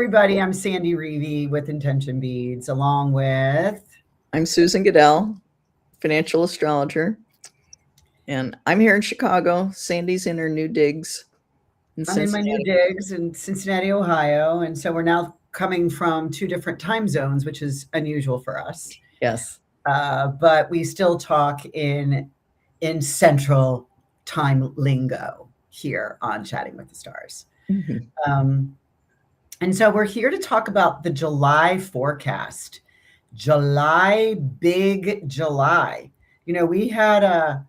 everybody. I'm Sandy Rueve with Intention Beads, along with... I'm Susan Gidel, financial astrologer. And I'm here in Chicago. Sandy's in her new digs. I'm in my new digs in Cincinnati, Ohio. And so we're now coming from two different time zones, which is unusual for us. Yes. But we still talk in central time lingo here on Chatting with the Stars. Mm-hmm. And so we're here to talk about the July forecast. Big July. You know, we had a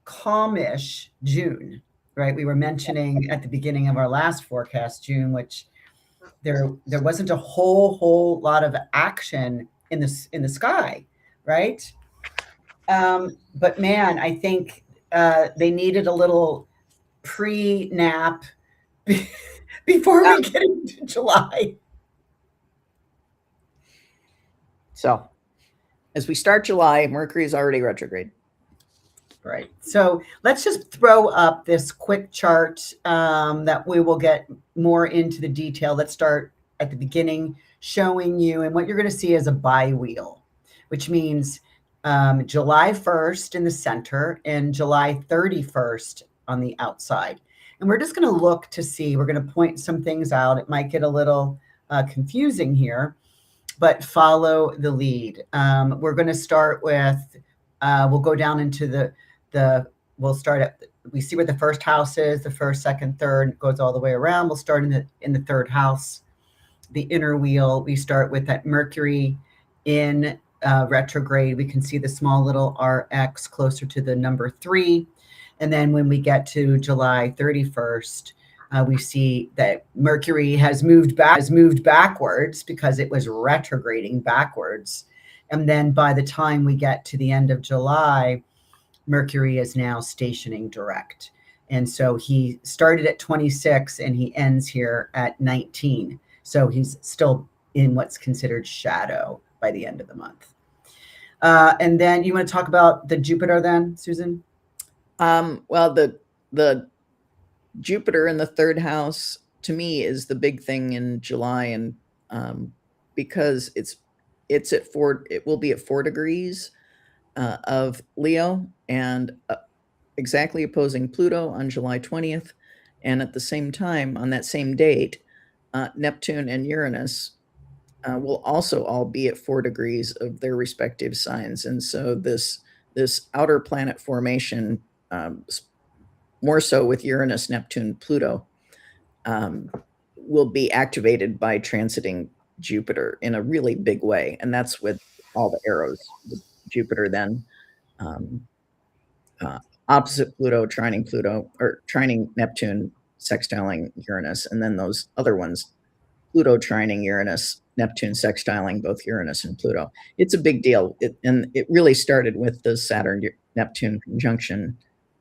calmish June, right? We were mentioning at the beginning of our last forecast, June, which there wasn't a whole lot of action in the sky, right? But man, I think they needed a little pre-nap before we get into July. So, as we start July, Mercury is already retrograde. Right. So let's just throw up this quick chart that we will get more into the detail. Let's start at the beginning, showing you, and what you're going to see is a bi-wheel, which means July 1st in the center and July 31st on the outside. And we're just going to look to see, we're going to point some things out. It might get a little confusing here, but follow the lead. We're going to start with, we'll go down into we'll start at, we see where the first house is, the first, second, third, goes all the way around. We'll start in the third house, the inner wheel. We start with that Mercury in retrograde. We can see the small little RX closer to the number 3. And then when we get to July 31st, we see that Mercury has moved backwards because it was retrograding backwards. And then by the time we get to the end of July, Mercury is now stationing direct. And so he started at 26 and he ends here at 19. So he's still in what's considered shadow by the end of the month. And then you want to talk about the Jupiter then, Susan? Well, the Jupiter in the third house to me is the big thing in July, and because it's at 4, it will be at 4 degrees of Leo, and exactly opposing Pluto on July 20th. And at the same time, on that same date, Neptune and Uranus will also all be at 4 degrees of their respective signs. And so this outer planet formation, more so with Uranus, Neptune, Pluto, will be activated by transiting Jupiter in a really big way. And that's with all the arrows. Jupiter then opposite Pluto, or trining Neptune, sextiling Uranus, and then those other ones, Pluto trining Uranus, Neptune sextiling both Uranus and Pluto. It's a big deal. And it really started with the Saturn-Neptune conjunction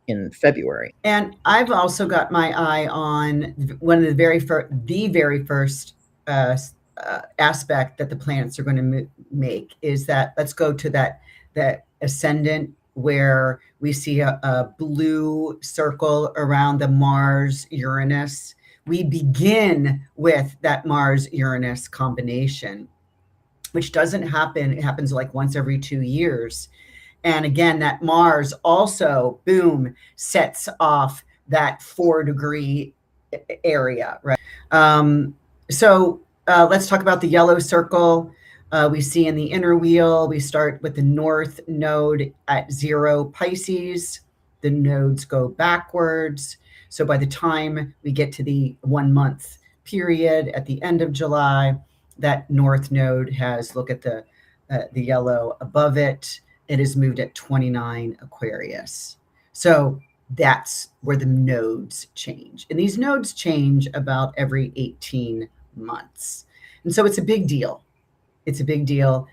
in February. And I've also got my eye on one of the very first aspect that the planets are going to make is that, let's go to that ascendant, where we see a blue circle around the Mars-Uranus. We begin with that Mars-Uranus combination, which doesn't happen. It happens like once every 2 years. And again, that Mars also, boom, sets off that 4-degree area, right? So let's talk about the yellow circle. We see in the inner wheel, we start with the north node at 0 Pisces. The nodes go backwards. So by the time we get to the 1-month period at the end of July, that north node has, look at the yellow above it, it is moved at 29 Aquarius. So that's where the nodes change. And these nodes change about every 18 months. And so it's a big deal. It's a big deal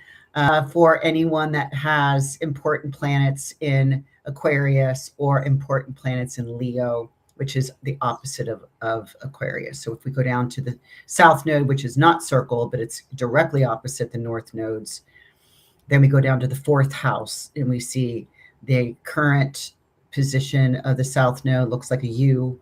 for anyone that has important planets in Aquarius or important planets in Leo, which is the opposite of Aquarius. So if we go down to the south node, which is not circled, but it's directly opposite the north nodes, then we go down to the 4th house and we see the current position of the south node looks like a U.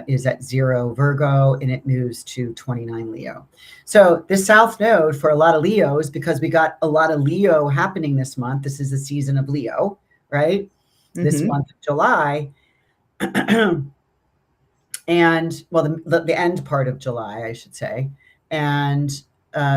is at 0 Virgo, and it moves to 29 Leo. So this South Node for a lot of Leos, because we got a lot of Leo happening this month. This is the season of Leo, right? This month of July. And well, the end part of July, I should say, and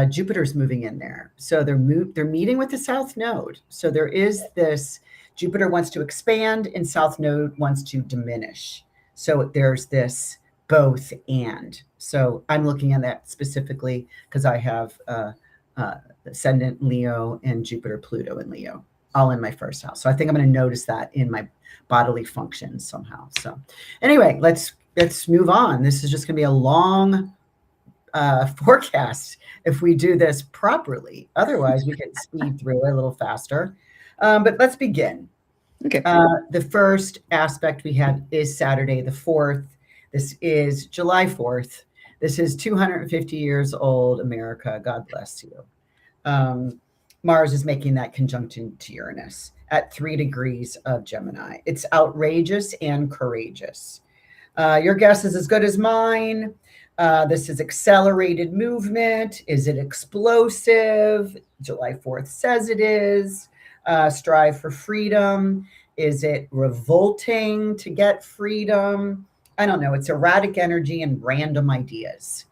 Jupiter's moving in there, so they're meeting with the South Node. So there is this Jupiter wants to expand, and South Node wants to diminish. So there's this both and. So I'm looking at that specifically because I have ascendant Leo and Jupiter Pluto in Leo, all in my first house. So I think I'm going to notice that in my bodily functions somehow. So anyway, let's move on. This is just going to be a long forecast if we do this properly. Otherwise, we can speed through it a little faster. But let's begin. Okay. The first aspect we had is Saturday the 4th. This is July 4th. This is 250 years old, America. God bless you. Mars is making that conjunction to Uranus at 3 degrees of Gemini. It's outrageous and courageous. Your guess is as good as mine. This is accelerated movement. Is it explosive? July 4th says it is. Strive for freedom. Is it revolting to get freedom? I don't know. It's erratic energy and random ideas,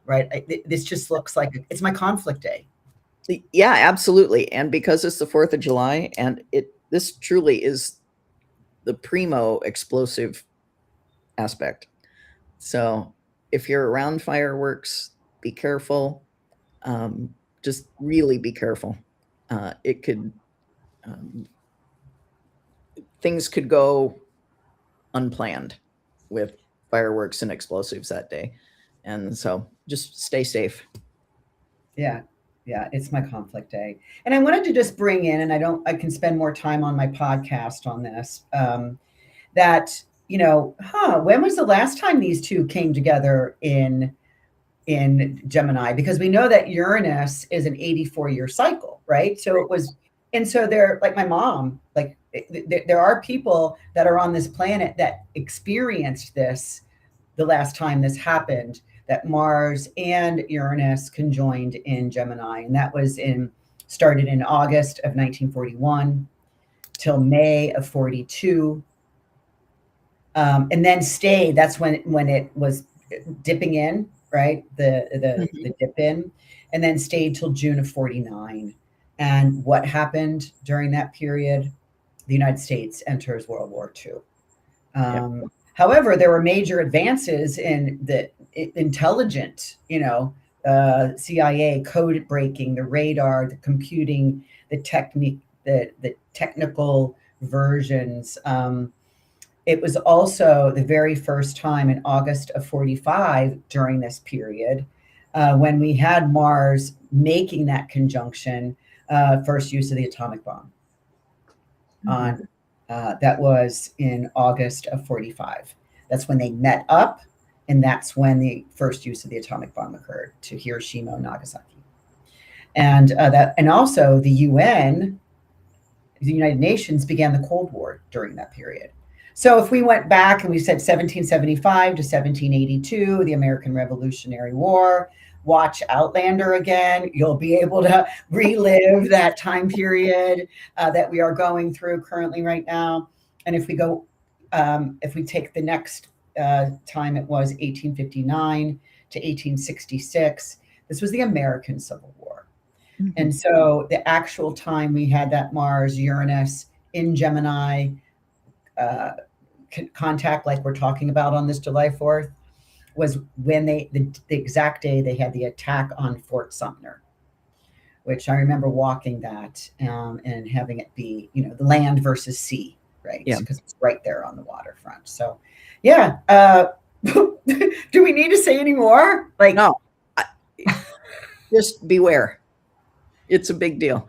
right? This just looks like it's my conflict day. Yeah, absolutely. And because it's the 4th of July, and this truly is the primo explosive aspect. So if you're around fireworks, be careful. Just really be careful. It could, things could go unplanned with fireworks and explosives that day. And so just stay safe. Yeah. Yeah, it's my conflict day. And I wanted to just bring in, and I can spend more time on my podcast on this, that, when was the last time these two came together in Gemini? Because we know that Uranus is an 84-year cycle, right? So it was, and so they're like my mom, like there are people that are on this planet that experienced this the last time this happened, that Mars and Uranus conjoined in Gemini, and that was started in August of 1941 till May of 42, and then stayed. That's when it was dipping in, right? The dip in, and then stayed till June of 49. And what happened during that period? The United States enters World War II. However, there were major advances in the intelligent, CIA code breaking, the radar, the computing, the technique, the technical versions. It was also the very first time in August of 45 during this period when we had Mars making that conjunction, first use of the atomic bomb. On that was in August of 45. That's when they met up, and that's when the first use of the atomic bomb occurred to Hiroshima and Nagasaki. And also the UN, the United Nations, began the Cold War during that period. So if we went back and we said 1775 to 1782, the American Revolutionary War, watch Outlander again. You'll be able to relive that time period that we are going through currently right now. And if we go, if we take the next time, it was 1859 to 1866. This was the American Civil War. And so the actual time we had that Mars, Uranus in Gemini contact, like we're talking about on this July 4th, was when the exact day they had the attack on Fort Sumter, which I remember walking that and having it be, the land versus sea, right? Yeah. Because it's right there on the waterfront. So, yeah. Do we need to say any more? Like, no, just beware. It's a big deal.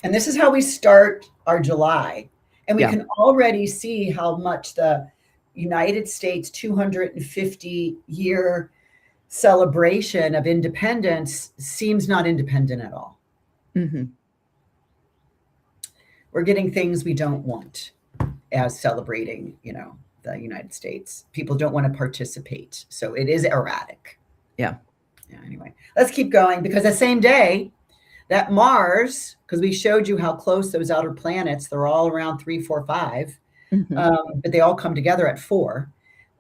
And this is how we start our July. And we can already see how much the United States 250-year celebration of independence seems not independent at all. We're getting things we don't want as celebrating, the United States. People don't want to participate. So it is erratic. Yeah. Yeah, anyway, let's keep going because the same day that Mars, because we showed you how close those outer planets, they're all around 3, 4, 5, but they all come together at 4.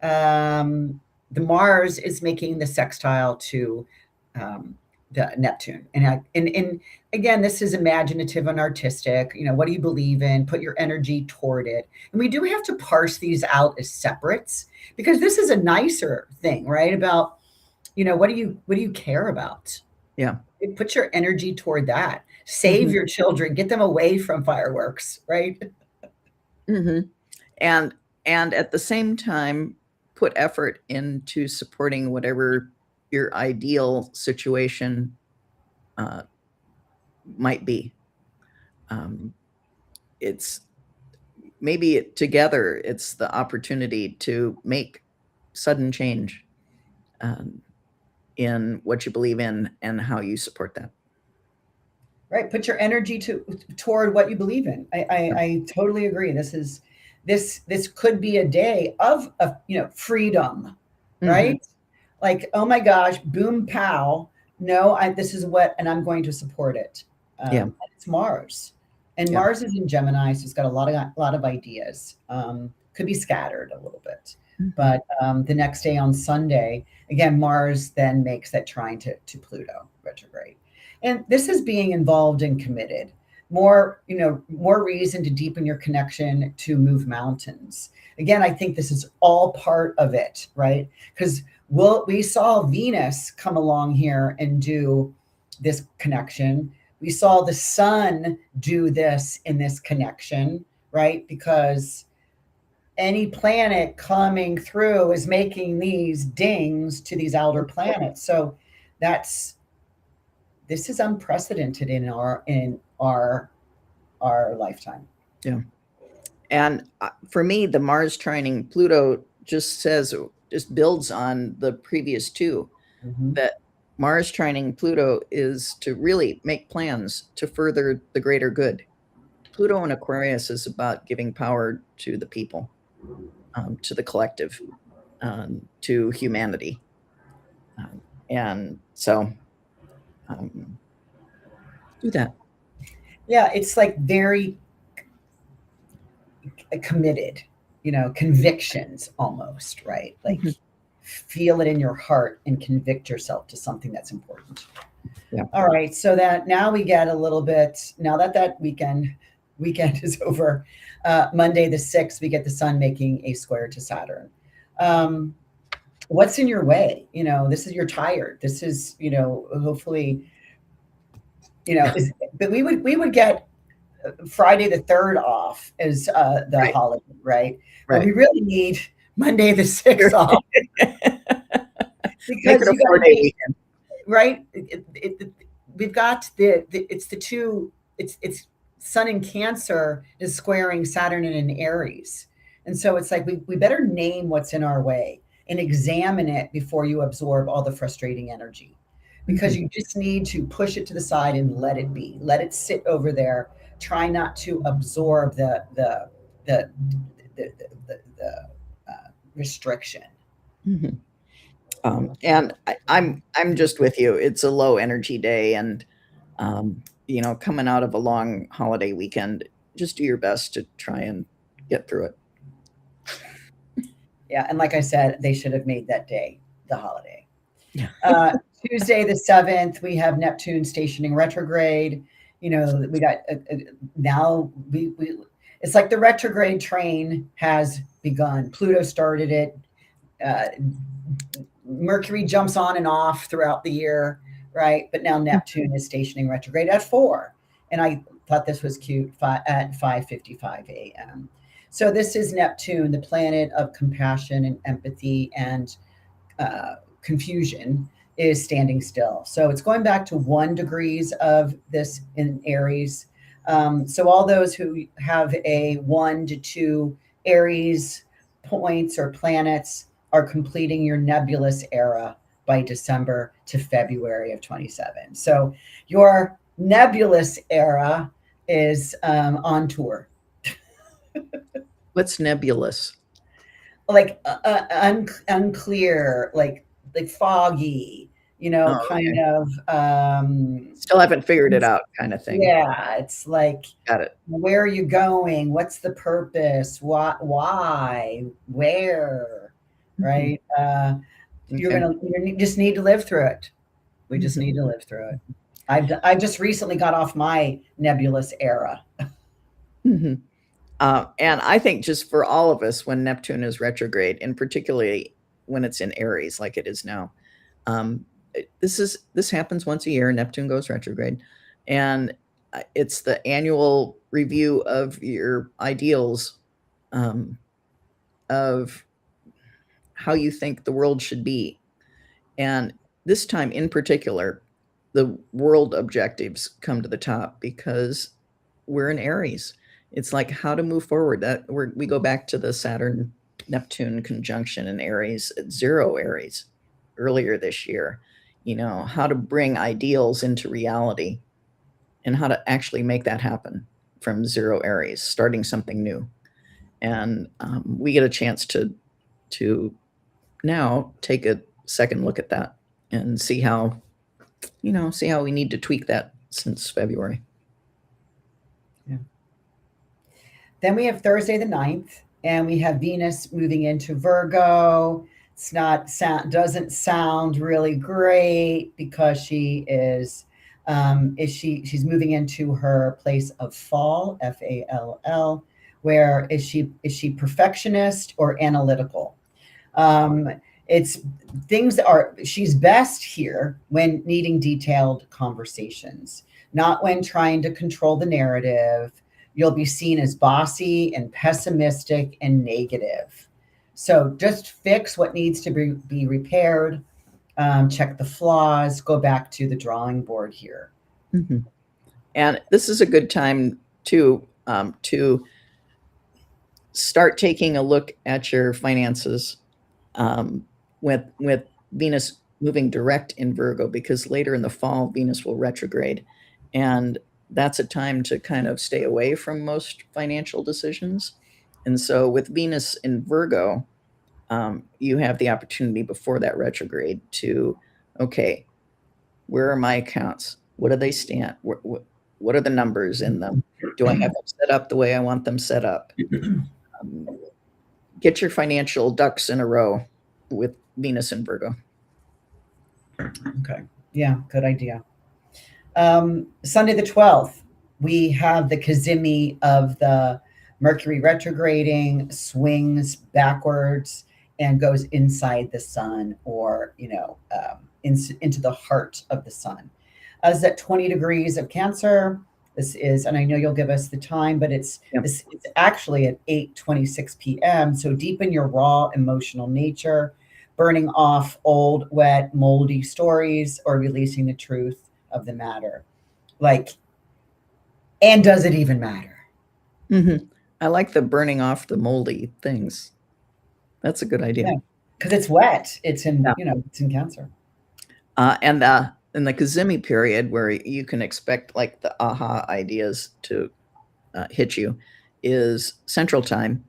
The Mars is making the sextile to the Neptune. And again, this is imaginative and artistic. What do you believe in? Put your energy toward it. And we do have to parse these out as separates because this is a nicer thing, right? About, what do you care about? Yeah. Put your energy toward that. Save your children, get them away from fireworks, right? And at the same time, put effort into supporting whatever your ideal situation might be. It's maybe together, it's the opportunity to make sudden change in what you believe in and how you support that. Right. Put your energy toward what you believe in. I totally agree. This could be a day of freedom, right? Like, oh my gosh, boom, pow. No, this is what, and I'm going to support it. It's Mars, and Mars is in Gemini, so it's got a lot of ideas. Could be scattered a little bit, but the next day on Sunday, again, Mars then makes that trine to Pluto retrograde. And this is being involved and committed. More reason to deepen your connection, to move mountains. Again, I think this is all part of it, right? Because we saw Venus come along here and do this connection. We saw the sun do this in this connection, right? Because any planet coming through is making these dings to these outer planets. So this is unprecedented in our lifetime. Yeah. And for me, the Mars trining Pluto just builds on the previous two. That Mars trining Pluto is to really make plans to further the greater good. Pluto in Aquarius is about giving power to the people, to the collective, to humanity. And so do that. Yeah, it's like very committed, convictions almost, right? Like feel it in your heart and convict yourself to something that's important. Yeah. All right. So that now we get a little bit, now that weekend is over, Monday the 6th, we get the sun making a square to Saturn. What's in your way? You're tired. This is, hopefully, but we would get Friday the 3rd off as the holiday, right? But we really need Monday the 6th off. Because you got weekend. Right? We've got it's Sun in Cancer is squaring Saturn in Aries. And so it's like we better name what's in our way and examine it before you absorb all the frustrating energy. Because you just need to push it to the side and let it be. Let it sit over there. Try not to absorb the restriction. And I'm just with you. It's a low energy day, and coming out of a long holiday weekend, just do your best to try and get through it. Yeah, and like I said, they should have made that day the holiday. Tuesday the 7th, we have Neptune stationing retrograde. We got now we it's like the retrograde train has begun. Pluto started it. Mercury jumps on and off throughout the year, right? But now Neptune is stationing retrograde at 4. And I thought this was cute at 5:55 a.m. So this is Neptune, the planet of compassion and empathy and confusion, is standing still. So it's going back to 1 degrees of this in Aries. So all those who have a 1 to 2 Aries points or planets are completing your nebulous era by December to February of 27. So your nebulous era is on tour. What's nebulous? like unclear, like foggy, Oh, kind okay. of. Still haven't figured it out kind of thing. Yeah, it's like, Got it. where are you going? What's the purpose? Why? Where? Mhm. Right? Okay. You just need to live through it. We just Mhm. need to live through it. I just recently got off my nebulous era. Mhm. And I think just for all of us, when Neptune is retrograde, and particularly when it's in Aries, like it is now, this happens once a year. Neptune goes retrograde, and it's the annual review of your ideals, um, of how you think the world should be. And this time in particular, the world objectives come to the top because we're in Aries. It's like how to move forward. We go back to the Saturn Neptune conjunction in Aries at 0 Aries earlier this year. How to bring ideals into reality and how to actually make that happen from 0 Aries, starting something new. And we get a chance to now take a second look at that and see how we need to tweak that since February. Yeah. Then we have Thursday the 9th, and we have Venus moving into Virgo. It's not sound doesn't sound really great because she's moving into her place of fall, FALL, where is she perfectionist or analytical? Um, it's things are she's best here when needing detailed conversations, not when trying to control the narrative. You'll be seen as bossy and pessimistic and negative. So just fix what needs to be repaired, check the flaws, go back to the drawing board here. Mm-hmm. And this is a good time to start taking a look at your finances, with Venus moving direct in Virgo, because later in the fall Venus will retrograde, and that's a time to kind of stay away from most financial decisions. And so with Venus in Virgo, you have the opportunity before that retrograde to, okay, where are my accounts? What do they stand? What are the numbers in them? Do I have them set up the way I want them set up? Um, get your financial ducks in a row with Venus and Virgo. Okay. Yeah, good idea. Sunday the 12th, we have the Kazimi of the Mercury retrograding, swings backwards and goes inside the sun, or, into the heart of the sun. Is at 20 degrees of Cancer. This is, and I know you'll give us the time, but Yep. it's actually at 8:26 p.m. So deepen your raw emotional nature, burning off old, wet, moldy stories, or releasing the truth of the matter. Like, and does it even matter? Mm-hmm. I like the burning off the moldy things. That's a good idea. Yeah, because it's wet. Yeah. It's in Cancer. And in the Kazemi period, where you can expect like the aha ideas to hit you, is Central Time,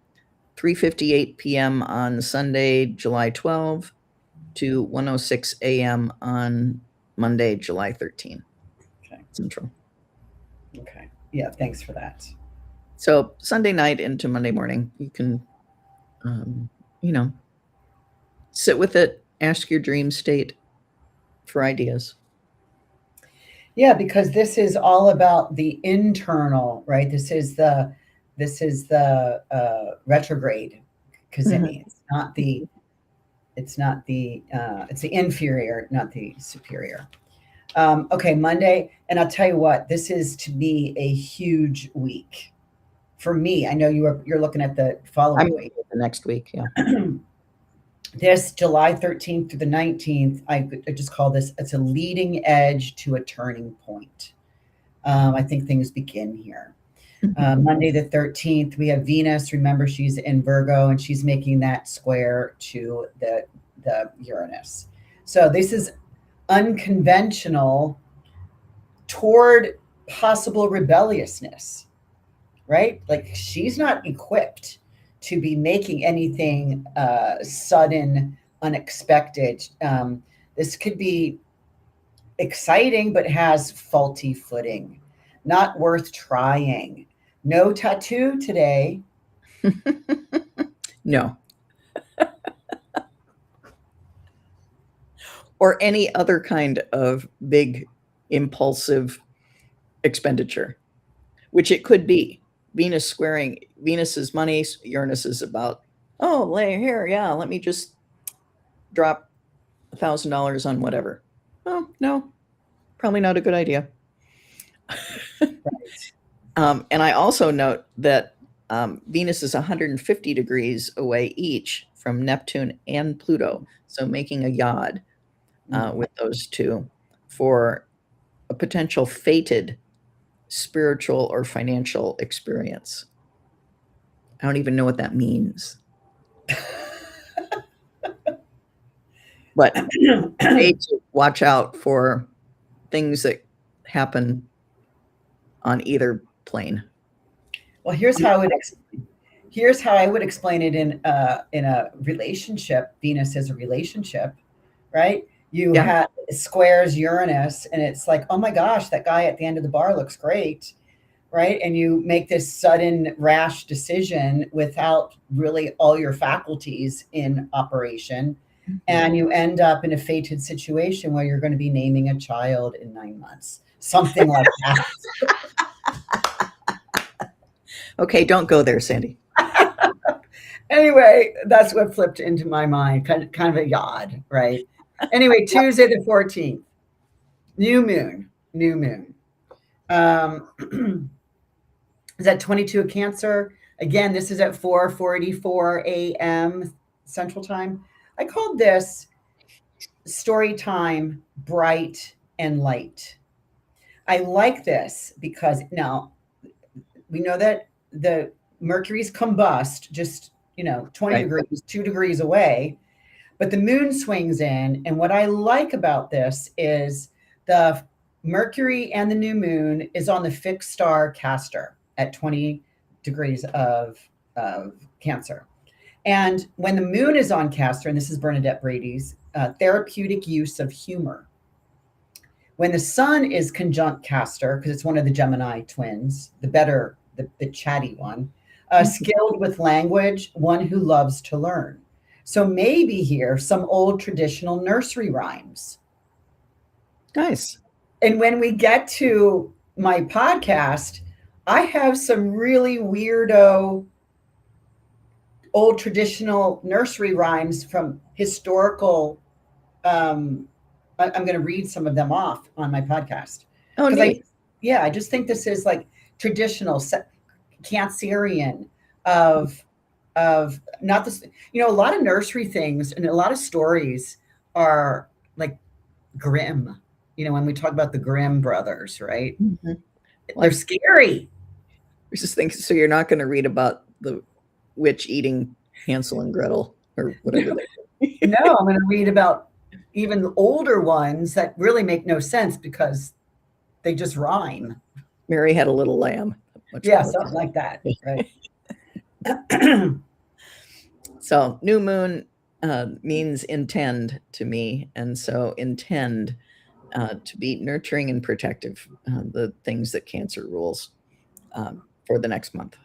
3:58 p.m. on Sunday, July 12 to 1:06 a.m. on Monday, July 13 Okay. Central. Okay. Yeah. Thanks for that. So Sunday night into Monday morning, you can, um, you know, sit with it, ask your dream state for ideas. Yeah, because this is all about the internal, right? This is the retrograde Mhm. Kazemi. It's the inferior, not the superior. Okay, Monday, and I'll tell you what, this is to me a huge week for me. I know you're looking at the I'm following looking week. at the next week. Yeah. This July 13th through the 19th, I just call this, it's a leading edge to a turning point. I think things begin here. Mhm. Monday the 13th, we have Venus. Remember, she's in Virgo and she's making that square to the Uranus. So this is unconventional toward possible rebelliousness, right? Like she's not equipped to be making anything sudden, unexpected. This could be exciting, but has faulty footing. Not worth trying. No tattoo today. No. Or any other kind of big impulsive expenditure, which it could be. Venus squaring Venus is money, Uranus is about, oh, lay here, yeah, let me just drop $1,000 on whatever. Oh, no, probably not a good idea. Right. And I also note that Venus is 150 degrees away each from Neptune and Pluto, so making a yod with those two for a potential fated spiritual or financial experience. I don't even know what that means. But to watch out for things that happen on either plane. Well, here's how I would explain it in a relationship. Venus is a relationship, right? You have squares Uranus, and it's like, oh my gosh, that guy at the end of the bar looks great, right? And you make this sudden rash decision without really all your faculties in operation. Mm-hmm. And you end up in a fated situation where you're going to be naming a child in 9 months, something like that. Okay, don't go there, Sandy. Anyway, that's what flipped into my mind, kind of a yod, right? Anyway, Tuesday the 14th, new moon. Is that 22 of Cancer? Again, this is at 4:44 a.m. Central Time. I called this story time, bright and light. I like this because now we know that the Mercury's combust just, 20 degrees, 2 degrees away, but the moon swings in. And what I like about this is the Mercury and the new moon is on the fixed star Castor at 20 degrees of Cancer. And when the moon is on Castor, and this is Bernadette Brady's therapeutic use of humor. When the sun is conjunct Castor, because it's one of the Gemini twins, the chatty one, skilled with language, one who loves to learn. So maybe here some old traditional nursery rhymes. Nice. And when we get to my podcast, I have some really weirdo old traditional nursery rhymes from historical. I'm going to read some of them off on my podcast. Oh, neat. I just think this is like traditional Cancerian of not this, a lot of nursery things and a lot of stories are like grim, when we talk about the Grimm brothers, right? Mm-hmm. They're scary. I just think, so you're not going to read about the witch eating Hansel and Gretel or whatever. No, I'm going to read about even older ones that really make no sense because they just rhyme. Mary had a little lamb. Something like that. Right. So new moon means intend to me. And so intend to be nurturing and protective, the things that Cancer rules for the next month.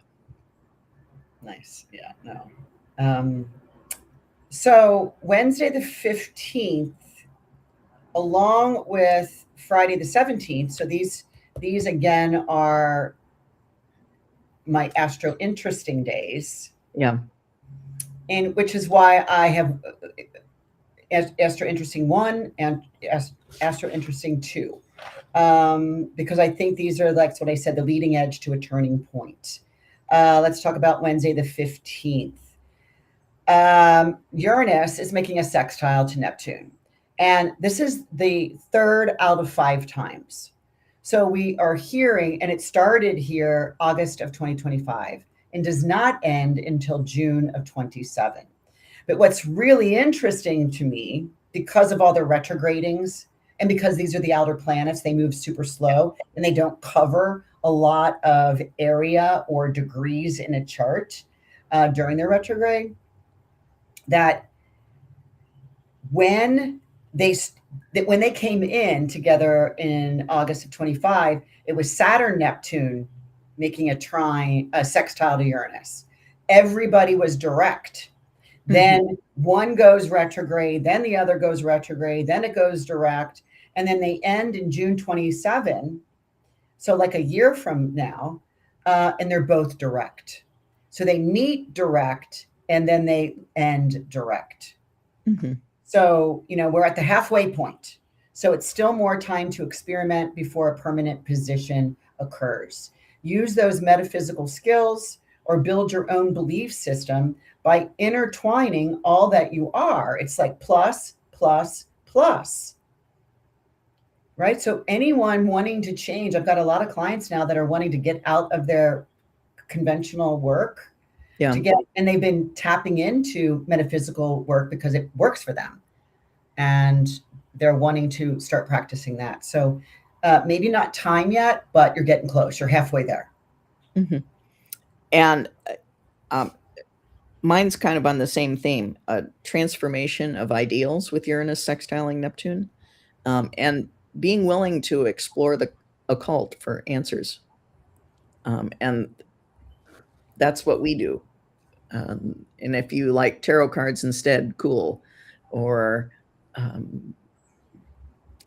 Nice. Yeah, no. So Wednesday the 15th, along with Friday the 17th. So these again are my astro interesting days. Yeah. And which is why I have astro interesting 1 and astro interesting 2. Because I think these are, like what I said, the leading edge to a turning point. Let's talk about Wednesday the 15th. Uranus is making a sextile to Neptune. And this is the 3rd out of 5 times. So we are hearing, and it started here August of 2025 and does not end until June of 27. But what's really interesting to me, because of all the retrogradings and because these are the outer planets, they move super slow and they don't cover a lot of area or degrees in a chart. during their retrograde, that when they when they came in together in August of 25, it was Saturn Neptune making a sextile to Uranus. Everybody was direct. Then one goes retrograde, then the other goes retrograde, then it goes direct, and then they end in June 27. So like a year from now, and they're both direct. So they meet direct and then they end direct. Mm-hmm. So, we're at the halfway point. So it's still more time to experiment before a permanent position occurs. Use those metaphysical skills or build your own belief system by intertwining all that you are. It's like plus, plus, plus. Right? So anyone wanting to change, I've got a lot of clients now that are wanting to get out of their conventional work and they've been tapping into metaphysical work because it works for them. And they're wanting to start practicing that. So maybe not time yet, but you're getting close. You're halfway there. Mm-hmm. And mine's kind of on the same theme, a transformation of ideals with Uranus sextiling Neptune, and being willing to explore the occult for answers. And that's what we do. And if you like tarot cards instead, cool. Or I don't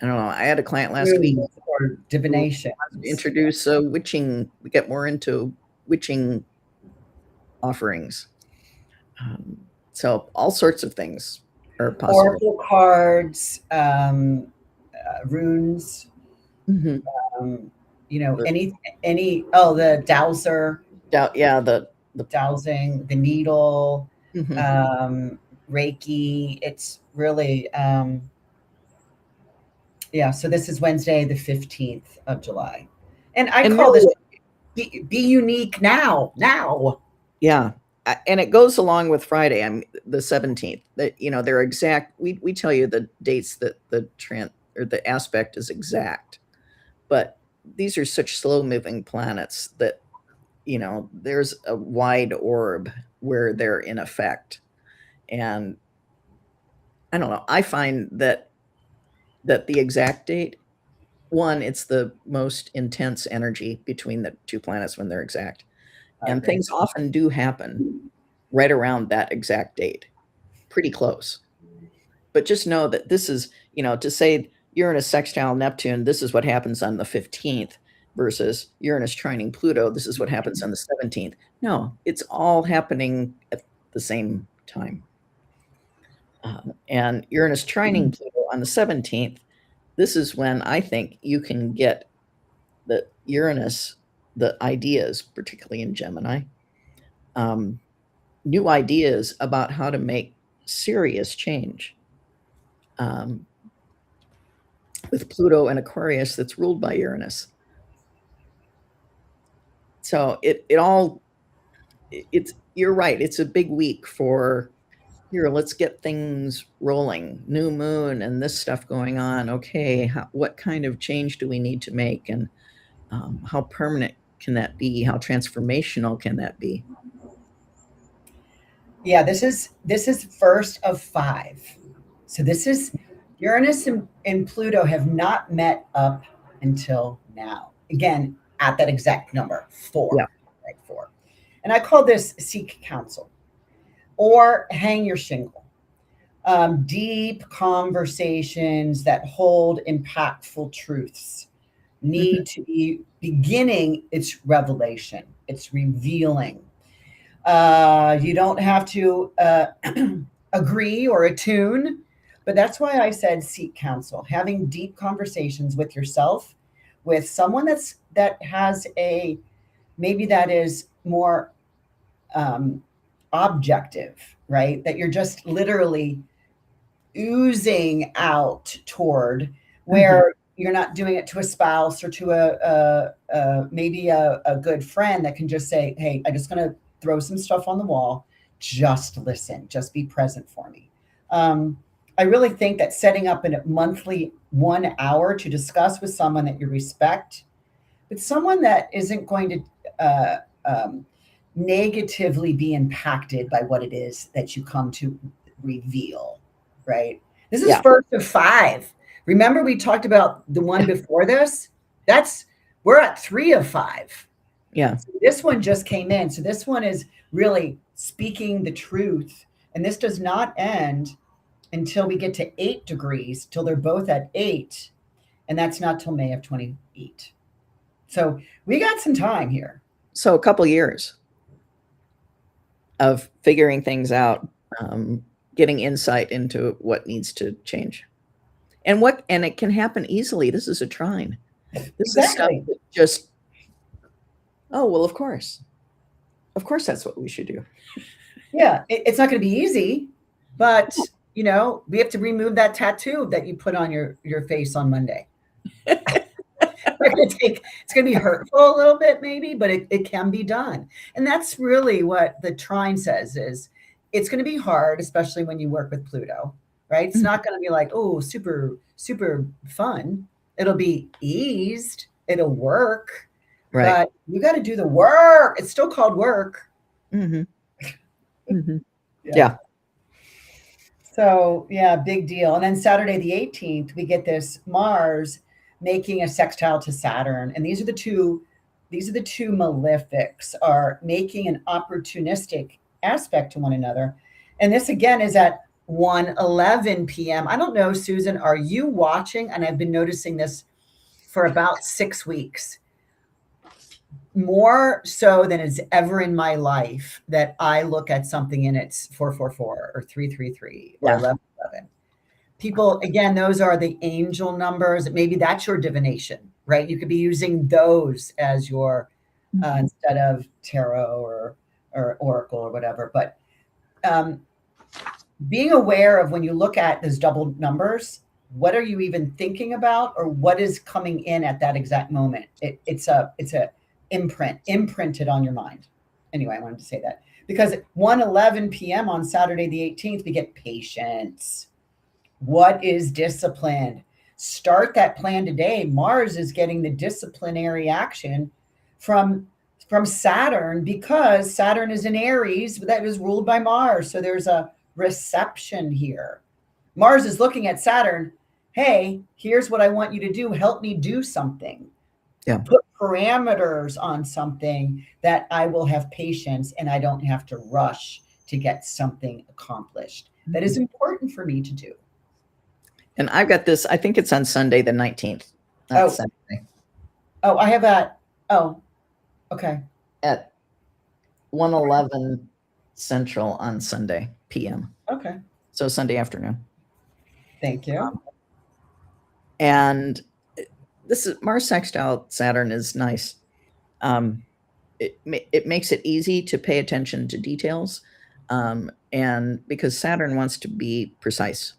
know. I had a client last week or divination. Introduce witching. We get more into witching offerings. So all sorts of things are possible. Oracle cards, runes. Mm-hmm. The dowser. The dowsing, the needle, mm-hmm. Reiki. It's really, so this is Wednesday, the 15th of July. And I call this be unique now. Yeah. And it goes along with Friday. I'm the 17th. That they're exact. We tell you the dates that the aspect is exact, but these are such slow moving planets that there's a wide orb where they're in effect, and I don't know. I find that the exact date, one, it's the most intense energy between the two planets when they're exact, and things often do happen right around that exact date, pretty close. But just know that this is, to say Uranus sextile Neptune, this is what happens on the 15th, versus Uranus trining Pluto, this is what happens on the 17th. No, it's all happening at the same time. And Uranus trining Pluto on the 17th, this is when I think you can get the Uranus, the ideas, particularly in Gemini, new ideas about how to make serious change. With Pluto and Aquarius that's ruled by Uranus. So you're right. It's a big week for let's get things rolling. New moon and this stuff going on. Okay, what kind of change do we need to make, and how permanent can that be? How transformational can that be? Yeah, this is first of 5. So this is Uranus and Pluto have not met up until now. Again, at that exact number, 4. Yeah. Right, 4. And I call this seek counsel or hang your shingle. Deep conversations that hold impactful truths need to be beginning its revelation. It's revealing. You don't have to agree or attune, but that's why I said seek counsel. Having deep conversations with yourself, with someone that has maybe that is more objective, right? That you're just literally oozing out toward, where you're not doing it to a spouse or to maybe a good friend that can just say, hey, I'm just going to throw some stuff on the wall. Just listen, just be present for me. I really think that setting up a monthly 1 hour to discuss with someone that you respect, but someone that isn't going to negatively be impacted by what it is that you come to reveal, right? This is Yeah. first of 5. Remember, we talked about the one before this? That's We're at 3 of 5. Yeah. So this one just came in. So this one is really speaking the truth. And this does not end until we get to 8 degrees, till they're both at 8. And that's not till May of 28. So we got some time here. So a couple years of figuring things out, getting insight into what needs to change. And it can happen easily. This is a trine. This is stuff Exactly. that just, oh, well, of course. Of course, that's what we should do. Yeah, it's not going to be easy, but we have to remove that tattoo that you put on your face on Monday. It's going to be hurtful a little bit maybe, but it can be done. And that's really what the trine says is it's going to be hard, especially when you work with Pluto, right? It's not going to be like, oh, super, super fun. It'll be eased. It'll work, Right. but you got to do the work. It's still called work. Mm-hmm. Mm-hmm. Yeah. Yeah. So, yeah, big deal. And then Saturday the 18th, we get this Mars making a sextile to Saturn. And these are the two malefics are making an opportunistic aspect to one another. And this again is at 1:11 p.m. I don't know, Susan, are you watching? And I've been noticing this for about 6 weeks. More so than it's ever in my life that I look at something and it's 444 or 333 or Yeah. 1111. People, again, those are the angel numbers. Maybe that's your divination, right? You could be using those as your instead of tarot or oracle or whatever. But being aware of when you look at those double numbers, what are you even thinking about, or what is coming in at that exact moment? It's a imprinted on your mind. Anyway, I wanted to say that because at 1:11 p.m. on Saturday the 18th, we get patience. What is discipline? Start that plan today. Mars is getting the disciplinary action from Saturn because Saturn is in Aries that is ruled by Mars. So there's a reception here. Mars is looking at Saturn. Hey, here's what I want you to do. Help me do something. Yeah. Put parameters on something that I will have patience and I don't have to rush to get something accomplished. That is important for me to do. And I've got this, I think it's on Sunday the 19th. That's Sunday. Oh, I have that. Oh, okay. At 1:11 Central on Sunday p.m. Okay. So Sunday afternoon. Thank you. And this is Mars sextile Saturn is nice. It makes it easy to pay attention to details, and because Saturn wants to be precise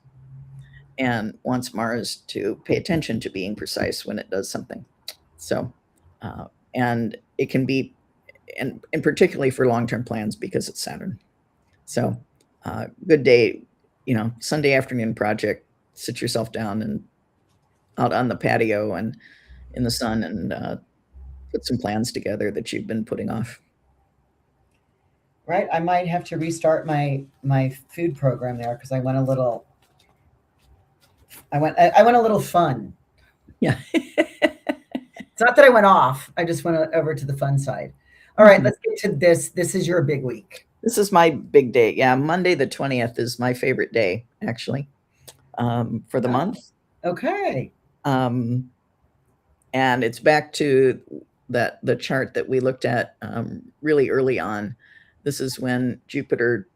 and wants Mars to pay attention to being precise when it does something. So, and it can be, and particularly for long-term plans because it's Saturn. So, good day, Sunday afternoon project. Sit yourself down and out on the patio and in the sun and put some plans together that you've been putting off. Right. I might have to restart my food program there because I went a little fun. Yeah. It's not that I went off. I just went over to the fun side. All right, let's get to this. This is your big week. This is my big day. Yeah, Monday the 20th is my favorite day, actually, for the month. Okay. And it's back to the chart that we looked at really early on. This is when Jupiter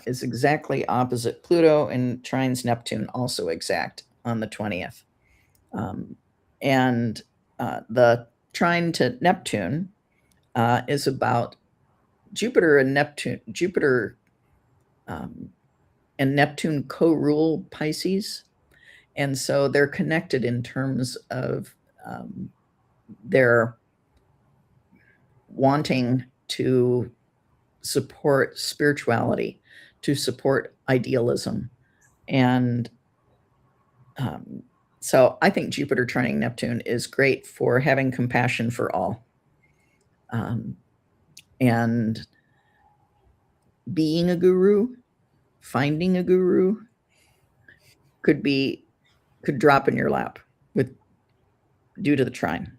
is exactly opposite Pluto and trines Neptune, also exact on the 20th. And the trine to Neptune is about Jupiter and Neptune. Jupiter and Neptune co-rule Pisces, and so they're connected in terms of their wanting to support spirituality, to support idealism, and so I think Jupiter trining Neptune is great for having compassion for all. And being a guru, finding a guru could drop in your lap with due to the trine.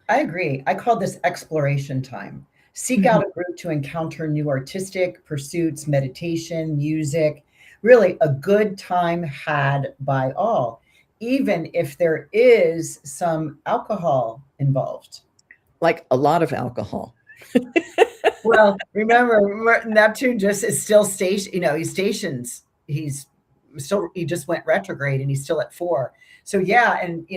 I agree. I call this exploration time. Seek Mhm. out a group to encounter new artistic pursuits, meditation, music, really a good time had by all, even if there is some alcohol involved. Like a lot of alcohol. Well, remember Neptune just is still station. He's stations. He just went retrograde and he's still at 4. So yeah, and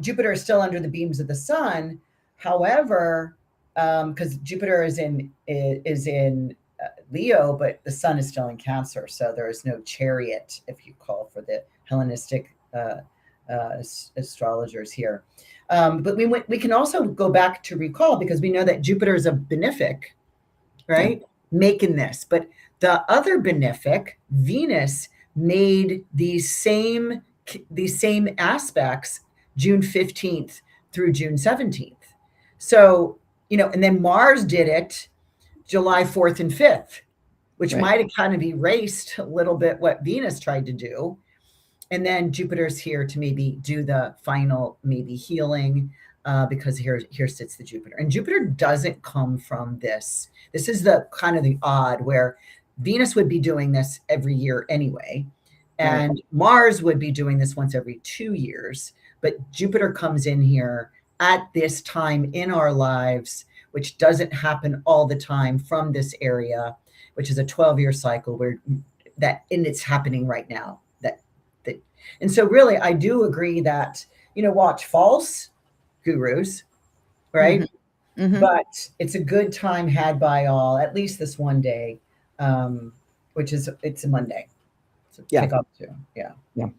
Jupiter is still under the beams of the sun. However, because Jupiter is in Leo, but the sun is still in Cancer, so there is no chariot if you call for the Hellenistic astrologers here. But we can also go back to recall because we know that Jupiter is a benefic, Yeah. right? Making this. But the other benefic, Venus, made these same aspects June 15th through June 17th. So, and then Mars did it July 4th and 5th, which Right. might have kind of erased a little bit what Venus tried to do. And then Jupiter's here to maybe do the final maybe healing, because here sits the Jupiter, and Jupiter doesn't come from this. This is the kind of the odd where Venus would be doing this every year anyway, Right. and Mars would be doing this once every 2 years, but Jupiter comes in here at this time in our lives, which doesn't happen all the time from this area, which is a 12-year cycle where that, and it's happening right now. And so really, I do agree that, watch false gurus, Mm-hmm. right? Mm-hmm. But it's a good time had by all, at least this one day, it's a Monday. So Yeah. pick up too. Yeah. Yeah.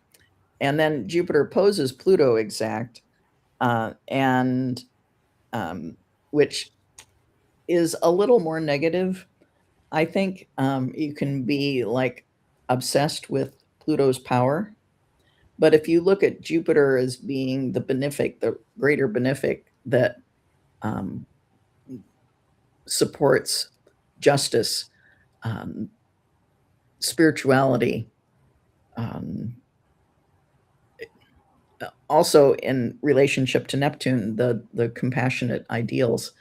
And then Jupiter opposes Pluto exact, and which is a little more negative. I think you can be like obsessed with Pluto's power. But if you look at Jupiter as being the benefic, the greater benefic that um, supports justice, um, spirituality, um, also in relationship to Neptune, the compassionate ideals,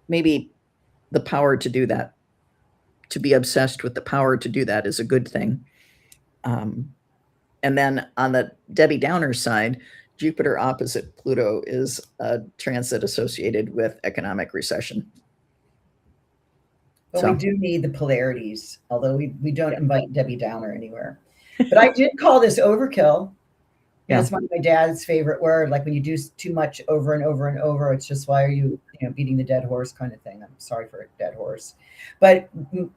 maybe the power to do that, to be obsessed with the power to do that is a good thing. And then on the Debbie Downer side, Jupiter opposite Pluto is a transit associated with economic recession. But we So, do need the polarities, although we don't invite Debbie Downer anywhere. But I did call this overkill. yeah. It's one of my dad's favorite word. Like when you do too much over and over and over, it's just why are you, beating the dead horse kind of thing. I'm sorry for a dead horse, but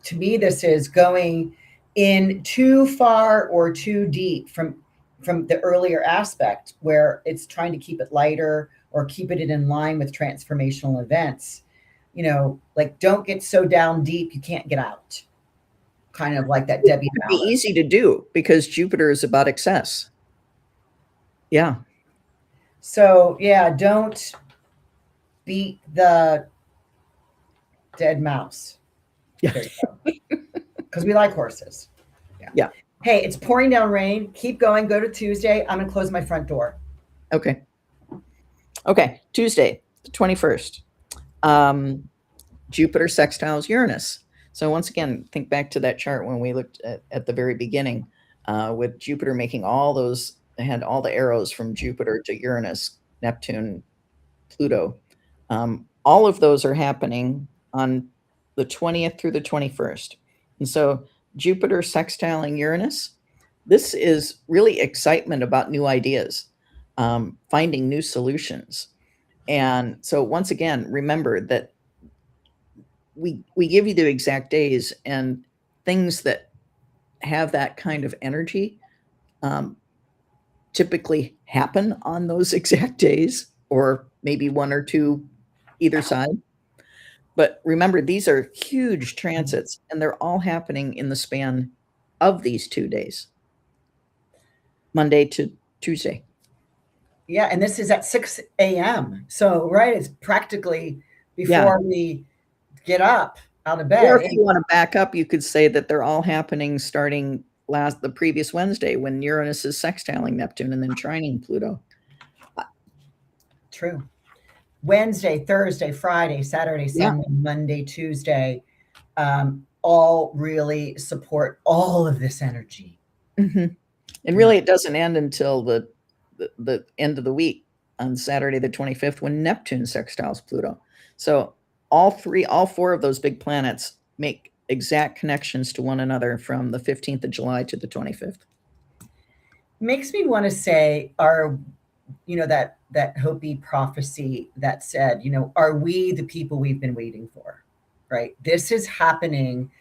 to me, this is going in too far or too deep from the earlier aspect where it's trying to keep it lighter or keep it in line with transformational events. Like don't get so down deep you can't get out. Kind of like that Debbie It would be Downer. easy to do because Jupiter is about excess. Yeah. So yeah, don't beat the dead mouse. Yeah. There you go. Because we like horses. Yeah. Yeah. Hey, it's pouring down rain. Keep going. Go to Tuesday. I'm going to close my front door. Okay. Okay. Tuesday, the 21st. Jupiter sextiles Uranus. So once again, think back to that chart when we looked at the very beginning, with Jupiter making all those, had all the arrows from Jupiter to Uranus, Neptune, Pluto. All of those are happening on the 20th through the 21st. And so Jupiter sextiling Uranus, this is really excitement about new ideas, finding new solutions. And so once again, remember that we give you the exact days, and things that have that kind of energy typically happen on those exact days, or maybe one or two either side. But remember, these are huge transits, and they're all happening in the span of these 2 days, Monday to Tuesday. Yeah, and this is at 6 a.m. So, right, it's practically Yeah. before we get up out of Or bed. if you want to back up, you could say that they're all happening starting the previous Wednesday when Uranus is sextiling Neptune and then trining Pluto. True. Wednesday, Thursday, Friday, Saturday, Yeah. Sunday, Monday, Tuesday, all really support all of this energy. Mm-hmm. And really, it doesn't end until the end of the week on Saturday, the 25th, when Neptune sextiles Pluto. So all four of those big planets make exact connections to one another from the 15th of July to the 25th. Makes me want to say, that Hopi prophecy that said, are we the people we've been waiting for? Right? This is happening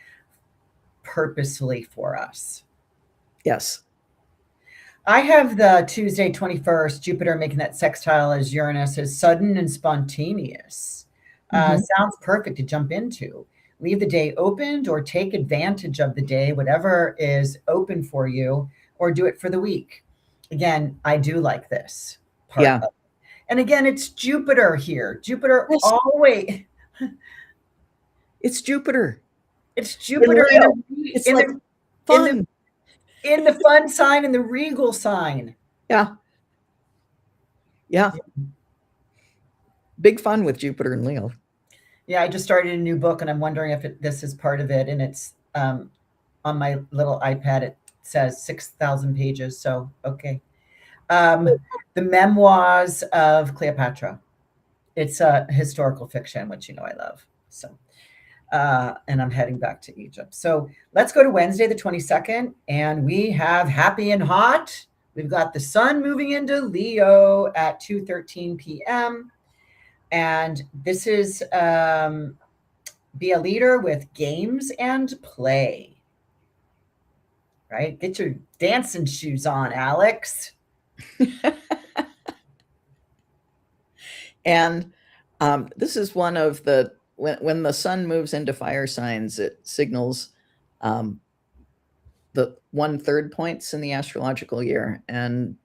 purposefully for us. Yes. I have the Tuesday 21st, Jupiter making that sextile as Uranus is sudden and spontaneous. Sounds perfect to jump into. Leave the day opened or take advantage of the day, whatever is open for you, or do it for the week. Again, I do like this part Yeah. of it. And again, it's Jupiter here. Jupiter Yes. always. It's Jupiter. It's Jupiter It's like fun. In the fun sign, in the regal sign. Yeah. Yeah. Big fun with Jupiter and Leo. Yeah, I just started a new book and I'm wondering if this is part of it. And it's on my little iPad. It says 6,000 pages. So, okay. The Memoirs of Cleopatra. It's a historical fiction, which I love. So, and I'm heading back to Egypt. So let's go to Wednesday, the 22nd. And we have happy and hot. We've got the sun moving into Leo at 2:13 p.m. And this is be a leader with games and play. Right? Get your dancing shoes on, Alex. And this is one of the when the sun moves into fire signs, it signals the 1/3 points in the astrological year. And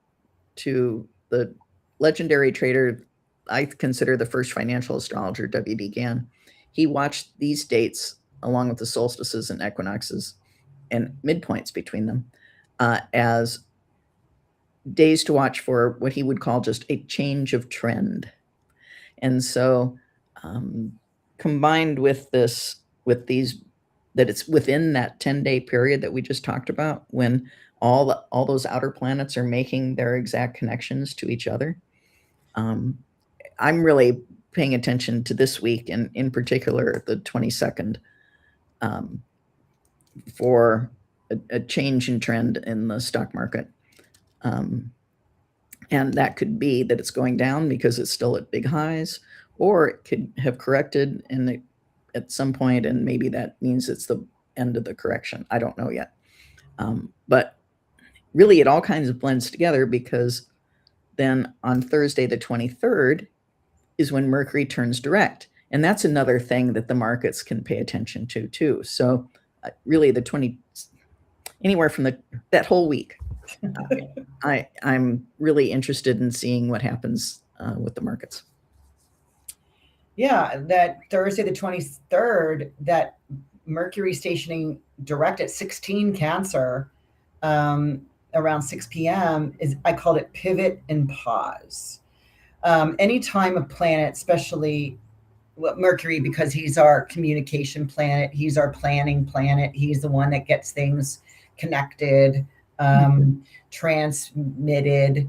to the legendary trader, I consider the first financial astrologer, W.D. Gann, he watched these dates along with the solstices and equinoxes and midpoints between them as days to watch for what he would call just a change of trend. And so combined with these, that it's within that 10-day period that we just talked about, when all those outer planets are making their exact connections to each other. I'm really paying attention to this week, and in particular the 22nd, for a change in trend in the stock market. And that could be that it's going down because it's still at big highs, or it could have corrected at some point, and maybe that means it's the end of the correction. I don't know yet. But really, it all kinds of blends together, because then on Thursday, the 23rd, is when Mercury turns direct. And that's another thing that the markets can pay attention to too. So really anywhere from that whole week, I'm really interested in seeing what happens with the markets. Yeah, that Thursday, the 23rd, that Mercury stationing direct at 16 Cancer around 6 p.m. I called it pivot and pause. Anytime a planet, especially Mercury, because he's our communication planet, he's our planning planet, he's the one that gets things connected, transmitted.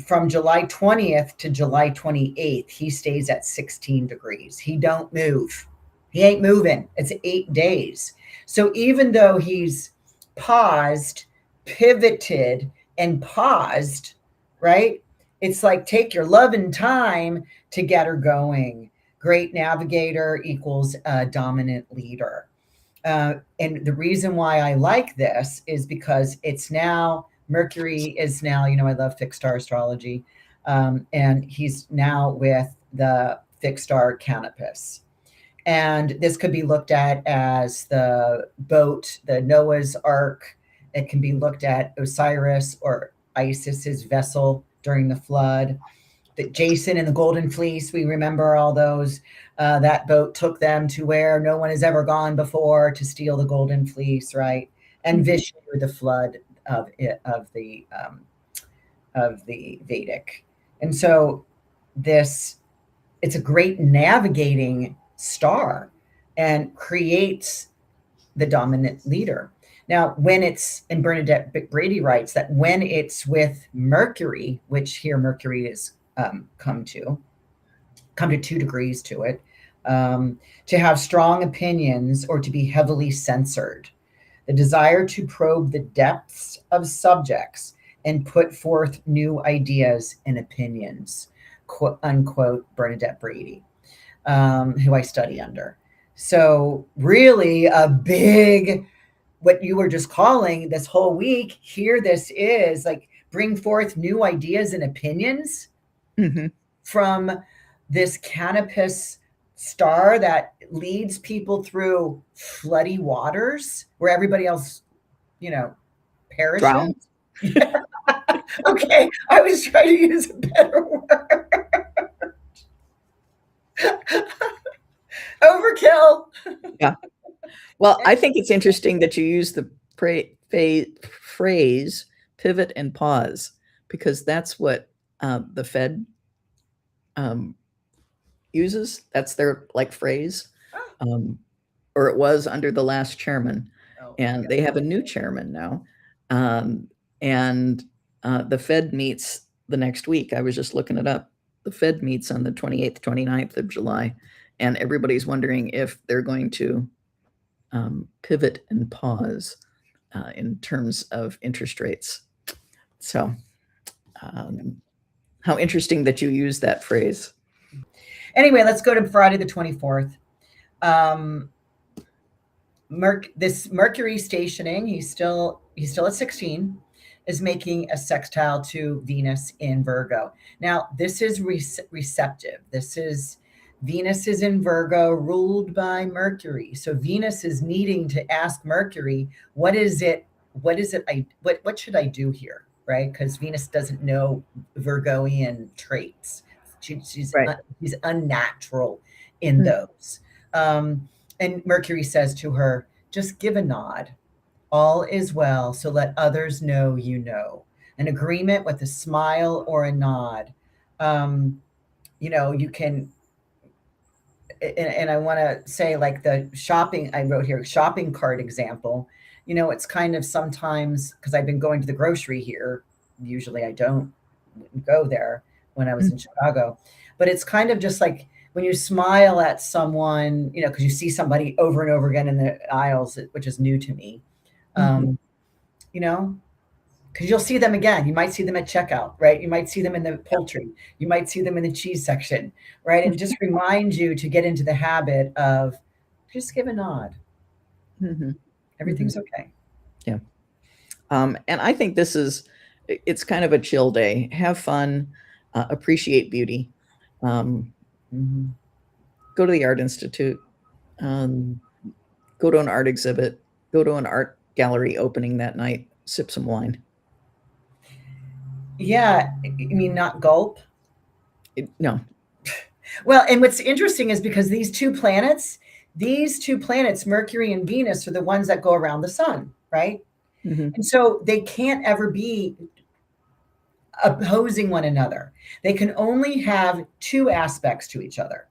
From July 20th to July 28th, he stays at 16 degrees. He don't move. He ain't moving. It's 8 days. So even though he's paused, pivoted, and paused, right? It's like, take your loving time to get her going. Great navigator equals a dominant leader. And the reason why I like this is because it's now, Mercury is now, I love fixed star astrology. And he's now with the fixed star Canopus. And this could be looked at as the boat, the Noah's Ark. It can be looked at Osiris or Isis's vessel during the flood. that Jason and the Golden Fleece, we remember all those. That boat took them to where no one has ever gone before to steal the Golden Fleece, right? And Mhm. Vishnu, the flood of it, of the Vedic. And so this, it's a great navigating star and creates the dominant leader. Now, when it's, and Bernadette Brady writes that when it's with Mercury, which here Mercury is come to 2 degrees to it, to have strong opinions or to be heavily censored, the desire to probe the depths of subjects and put forth new ideas and opinions, quote unquote, Bernadette Brady, who I study under. So, really, a big, what you were just calling this whole week, here this is like bring forth new ideas and opinions Mhm. from this canopus star that leads people through floody waters where everybody else, you know, perishes. Drown. Okay, I was trying to use a better word. Overkill. Yeah. Well, I think it's interesting that you use the phrase pivot and pause because that's what the Fed um, uses. That's their like phrase, um, or it was under the last chairman, Oh, and yeah. they have a new chairman now. Um, and the Fed meets the next week. I was just looking it up. The Fed meets on the 28th, 29th of July, and everybody's wondering if they're going to pivot and pause in terms of interest rates. So, um, how interesting that you use that phrase. Anyway, let's go to Friday the 24th. Um, this Mercury stationing, he's still at 16, is making a sextile to Venus in Virgo. Now, this is receptive. This is Venus is in Virgo, ruled by Mercury. So Venus is needing to ask Mercury, what is it? What is it? What should I do here? Right? Because Venus doesn't know Virgoian traits. Right. She's unnatural in Mm. those. And Mercury says to her, just give a nod. All is well, so let others know you know. An agreement with a smile or a nod. You can, and I want to say, like the shopping, I wrote here, shopping cart example. It's kind of sometimes, because I've been going to the grocery here. Usually I don't go there when I was in Chicago, but it's kind of just like when you smile at someone, because you see somebody over and over again in the aisles, which is new to me. Mhm. Um, you know, because you'll see them again. You might see them at checkout, right? You might see them in the poultry. You might see them in the cheese section, right? And just remind you to get into the habit of just give a nod. Mhm. Everything's Mhm. okay. Yeah. And I think it's kind of a chill day. Have fun, appreciate beauty. Um, Mm-hmm. go to the Art Institute, um, go to an art exhibit, go to an art gallery opening that night, sip some wine. Yeah, I mean, not gulp. No. Well, and what's interesting is because these two planets, Mercury and Venus, are the ones that go around the sun, right? Mhm. And so they can't ever be opposing one another. They can only have two aspects to each other: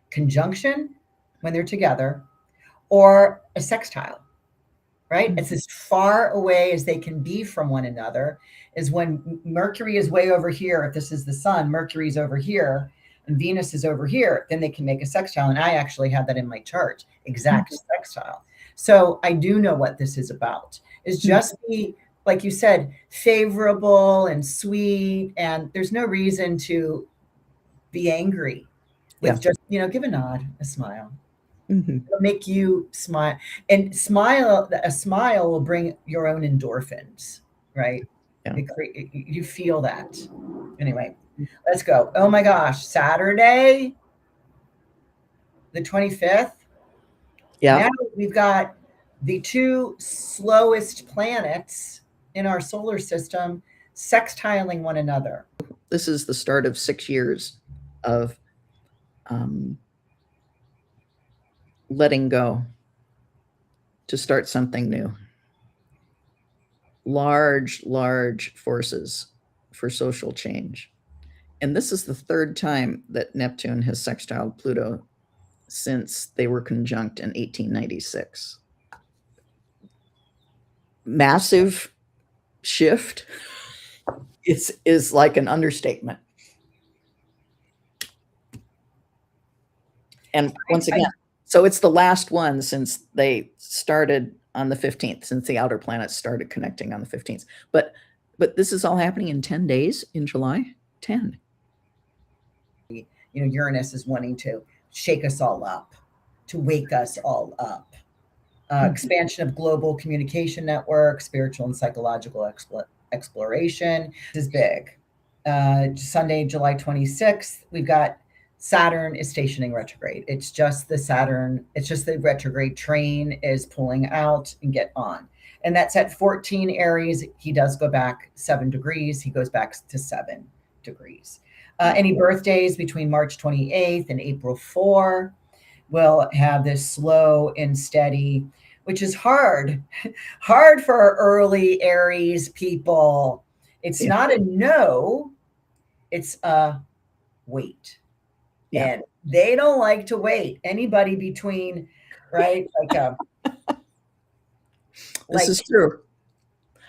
conjunction when they're together, or a sextile, right? It's Mhm. as far away as they can be from one another. Is when Mercury is way over here, if this is the sun, Mercury's over here, and Venus is over here, then they can make a sextile. And I actually have that in my chart, exact Mhm. sextile. So I do know what this is about. Is Mhm. just be, like you said, favorable and sweet. And there's no reason to be angry with Yeah. just, give a nod, a smile. Mhm. It'll make you smile, and a smile will bring your own endorphins, right? Yeah. You feel that. Anyway, let's go. Oh my gosh, Saturday, the 25th. Yeah. Now we've got the two slowest planets in our solar system sextiling one another. This is the start of 6 years of letting go to start something new. Large forces for social change. And this is the third time that Neptune has sextiled Pluto since they were conjunct in 1896. Massive shift is like an understatement. And once again, so it's the last one since they started on the 15th, since the outer planets started connecting on the 15th. But this is all happening in 10 days in July. 10. Uranus is wanting to shake us all up, to wake us all up. Expansion of global communication network, spiritual and psychological exploration. This is big. Sunday, July 26th, we've got Saturn is stationing retrograde. It's just the retrograde train is pulling out and get on. And that's at 14 Aries. He does go back 7 degrees. He goes back to 7 degrees. Any birthdays between March 28th and April 4 will have this slow and steady, which is hard for early Aries people. It's not a no, it's a wait. Yeah. And they don't like to wait. Anybody between, right? This is true.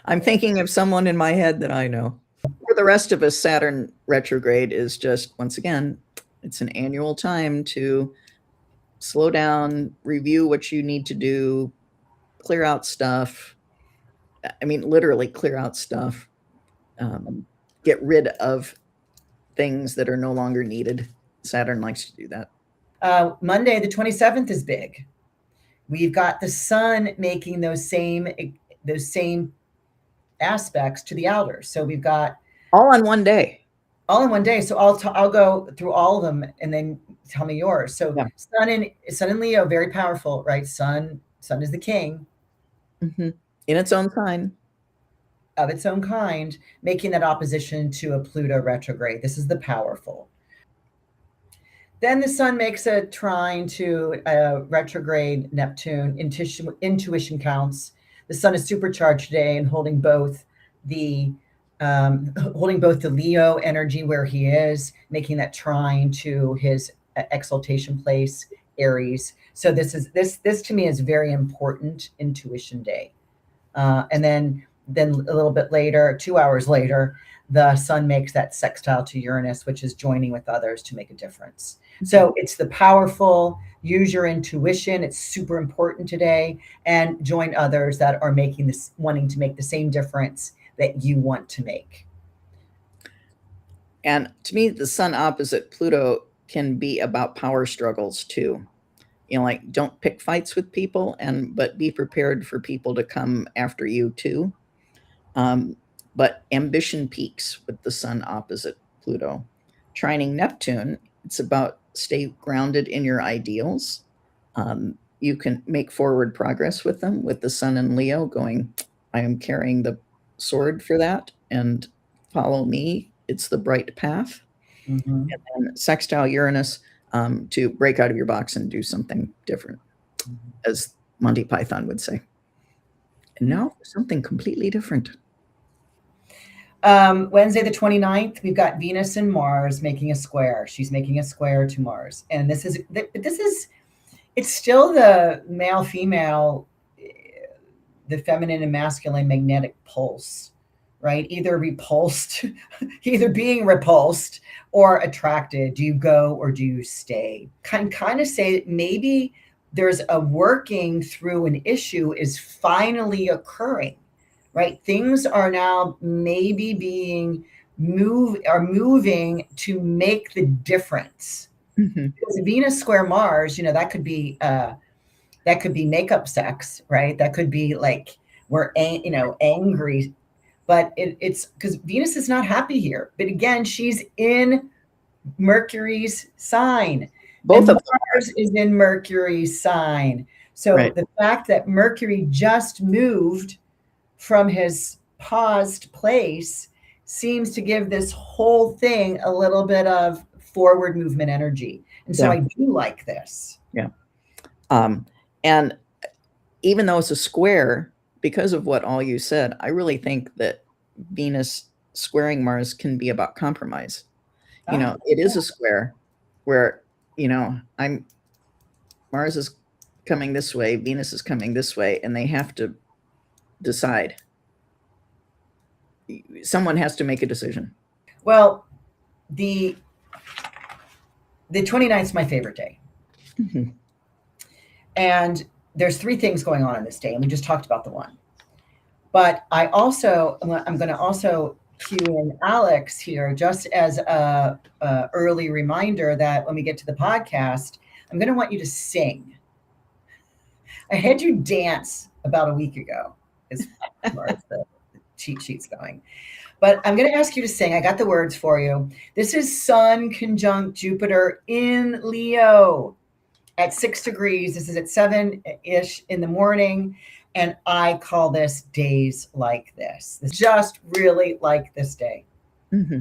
I'm thinking of someone in my head that I know. For the rest of us, Saturn retrograde is just, once again, it's an annual time to slow down, review what you need to do, clear out stuff. I mean, literally clear out stuff. Get rid of things that are no longer needed. Saturn likes to do that. Monday, the 27th is big. We've got the sun making those same aspects to the outer. So we've got all on one day. All in one day. So I'll go through all of them and then tell me yours. So yeah. Sun in Leo, very powerful, right? Sun is the king. Mm-hmm. In its own sign. Of its own kind, making that opposition to a Pluto retrograde. This is the powerful. Then the sun makes a trine to retrograde Neptune. Intuition counts. The sun is supercharged today and holding both the Leo energy where he is, making that trine to his exaltation place, Aries. So this to me is very important intuition day. And then a little bit later, 2 hours later, the sun makes that sextile to Uranus, which is joining with others to make a difference. So it's the powerful, use your intuition. It's super important today, and join others that are wanting to make the same difference that you want to make. And to me, the sun opposite Pluto can be about power struggles too. Like, don't pick fights with people, but be prepared for people to come after you too. But ambition peaks with the sun opposite Pluto. Trining Neptune, it's about stay grounded in your ideals. You can make forward progress with them, with the sun in Leo going, I am carrying the sword for that, and follow me. It's the bright path. Mm-hmm. And then sextile Uranus, to break out of your box and do something different, as Monty Python would say. And now for something completely different. Wednesday, the 29th, we've got Venus and Mars making a square. She's making a square to Mars. And it's still the male-female, the feminine and masculine magnetic pulse, right? Either being repulsed or attracted. Do you go or do you stay? Kind of say that maybe there's a working through an issue is finally occurring, right? Things are now maybe moving to make the difference. Mm-hmm. Because Venus square Mars, that could be makeup sex, right? That could be like we're angry, but it's because Venus is not happy here. But again, she's in Mercury's sign. Both of Mars is in Mercury's sign. So right. The fact that Mercury just moved from his paused place seems to give this whole thing a little bit of forward movement energy. And so Yeah. I do like this. Yeah. And even though it's a square, because of what all you said, I really think that Venus squaring Mars can be about compromise. It is a square where, Mars is coming this way, Venus is coming this way, and they have to decide. Someone has to make a decision. Well, the 29th is my favorite day. Mm-hmm. And there's 3 things going on this day, and we just talked about the one. But I'm going to also cue in Alex here, just as a early reminder that when we get to the podcast, I'm going to want you to sing. I had you dance about a week ago, as far as the cheat sheet's going. But I'm going to ask you to sing. I got the words for you. This is Sun conjunct Jupiter in Leo at 6 degrees. This is at 7-ish in the morning. And I call this days like this. It's just really like this day. Mm-hmm.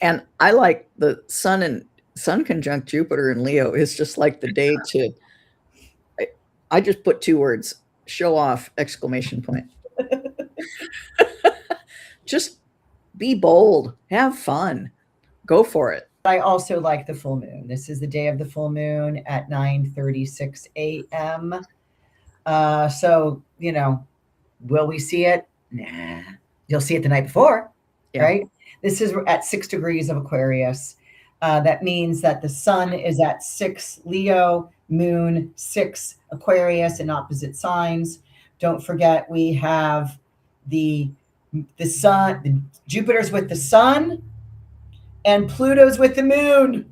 And I like the Sun conjunct Jupiter in Leo is just like the day to, I just put 2 words, show off, exclamation point. Just be bold, have fun, go for it. I also like the full moon. This is the day of the full moon at 9:36 a.m. So, will we see it? Nah. You'll see it the night before, right? This is at 6 degrees of Aquarius. That means that the sun is at 6 Leo, moon 6 Aquarius in opposite signs. Don't forget we have the sun, Jupiter's with the sun, and Pluto's with the moon.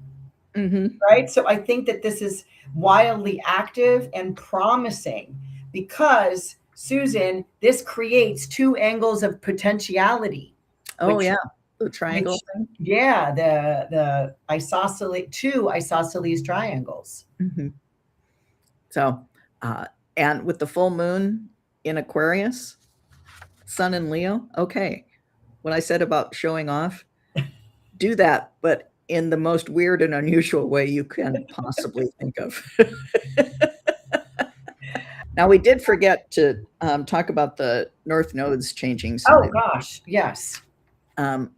Mm-hmm. Right? So I think that this is wildly active and promising because, Susan, this creates 2 angles of potentiality. Oh, yeah. The triangle thing? Yeah, the two isosceles triangles. Mm-hmm. So, and with the full moon in Aquarius, Sun in Leo, okay. What I said about showing off, do that, but in the most weird and unusual way you can possibly think of. Now, we did forget to talk about the North Nodes changing sign. Oh, gosh, yes. And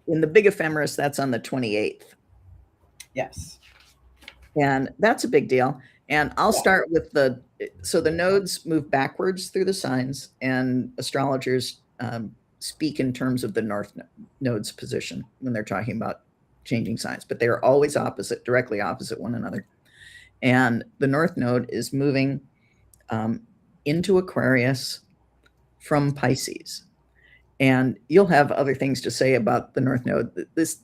in the big ephemeris, that's on the 28th. Yes. And that's a big deal. And I'll start with the nodes move backwards through the signs, and astrologers speak in terms of the North Node's position when they're talking about changing signs, but they are always directly opposite one another. And the North Node is moving into Aquarius from Pisces. And you'll have other things to say about the North Node. This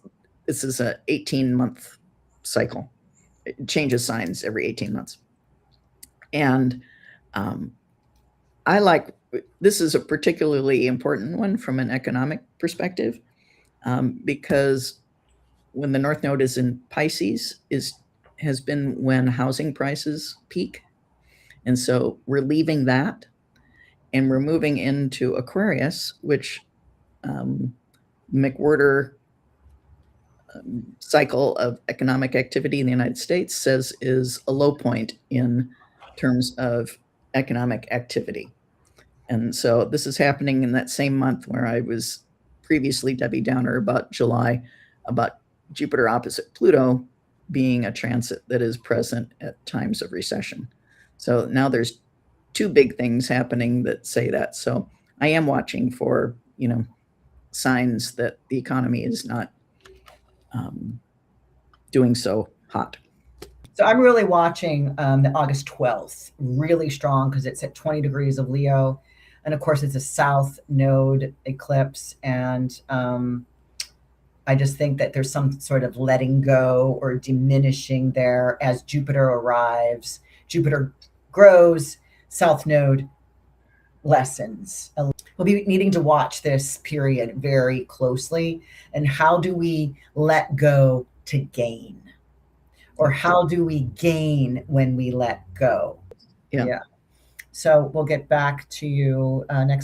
is an 18-month cycle. It changes signs every 18 months. And this is a particularly important one from an economic perspective, because when the North Node is in Pisces has been when housing prices peak. And so we're leaving that and we're moving into Aquarius, which McWhorter cycle of economic activity in the United States says is a low point in terms of economic activity. And so this is happening in that same month where I was previously Debbie Downer about July, about Jupiter opposite Pluto being a transit that is present at times of recession. So now there's 2 big things happening that say that. So I am watching for, signs that the economy is not doing so hot. So I'm really watching the August 12th, really strong because it's at 20 degrees of Leo. And of course, it's a South Node eclipse. And I just think that there's some sort of letting go or diminishing there as Jupiter arrives. Jupiter grows, South Node lessens. We'll be needing to watch this period very closely. And how do we let go to gain? Or how do we gain when we let go? Yeah. So we'll get back to you next